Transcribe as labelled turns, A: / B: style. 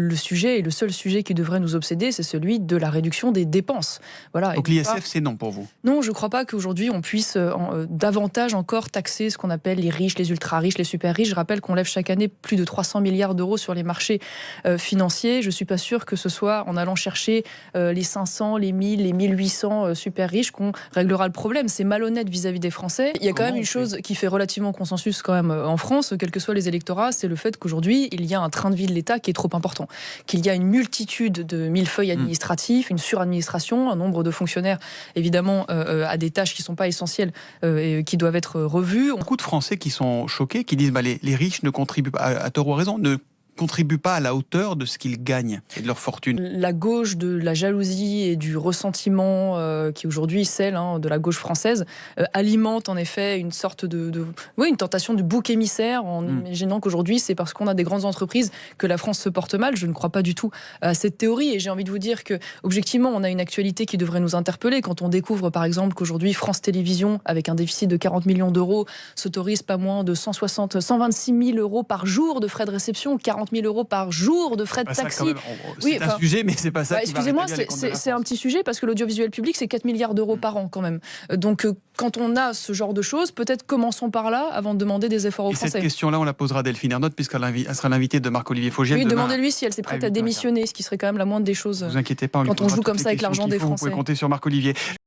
A: Le sujet, et le seul sujet qui devrait nous obséder, c'est celui de la réduction des dépenses. Voilà.
B: Donc l'ISF, c'est non pour vous?
A: Non, je ne crois pas qu'aujourd'hui on puisse davantage encore taxer ce qu'on appelle les riches, les ultra-riches, les super-riches. Je rappelle qu'on lève chaque année plus de 300 milliards d'euros sur les marchés financiers. Je ne suis pas sûre que ce soit en allant chercher les 500, les 1000, les 1800 super-riches qu'on réglera le problème. C'est malhonnête vis-à-vis des Français. Il y a quand même une chose qui fait relativement consensus quand même en France, quels que soient les électorats, c'est le fait qu'aujourd'hui, il y a un train de vie de l'État qui est trop important. Qu'il y a une multitude de millefeuilles administratifs, une suradministration, un nombre de fonctionnaires, évidemment, à des tâches qui ne sont pas essentielles et qui doivent être revues.
B: Beaucoup de Français qui sont choqués, qui disent les riches ne contribuent pas, à tort ou à raison, ne contribuent pas à la hauteur de ce qu'ils gagnent et de leur fortune.
A: La gauche de la jalousie et du ressentiment qui aujourd'hui est celle de la gauche française alimente en effet une sorte une tentation de bouc émissaire en imaginant qu'aujourd'hui c'est parce qu'on a des grandes entreprises que la France se porte mal. Je ne crois pas du tout à cette théorie et j'ai envie de vous dire que objectivement on a une actualité qui devrait nous interpeller quand on découvre par exemple qu'aujourd'hui France Télévisions avec un déficit de 40 millions d'euros s'autorise pas moins de 126 000 euros par jour de frais de réception, 40 000 euros par jour de frais de taxi.
B: C'est un sujet, mais c'est pas ça.
A: Excusez-moi, c'est un petit sujet parce que l'audiovisuel public, c'est 4 milliards d'euros par an quand même. Donc, quand on a ce genre de choses, peut-être commençons par là avant de demander des efforts aux Français.
B: Cette question-là, on la posera à Delphine Ernotte puisqu'elle sera l'invitée de Marc-Olivier Fogiel.
A: Oui, demandez-lui si elle s'est prête à démissionner, ce qui serait quand même la moindre des choses.
B: Ne vous inquiétez pas,
A: quand on joue comme ça avec l'argent des Français.
B: Vous pouvez compter sur Marc-Olivier.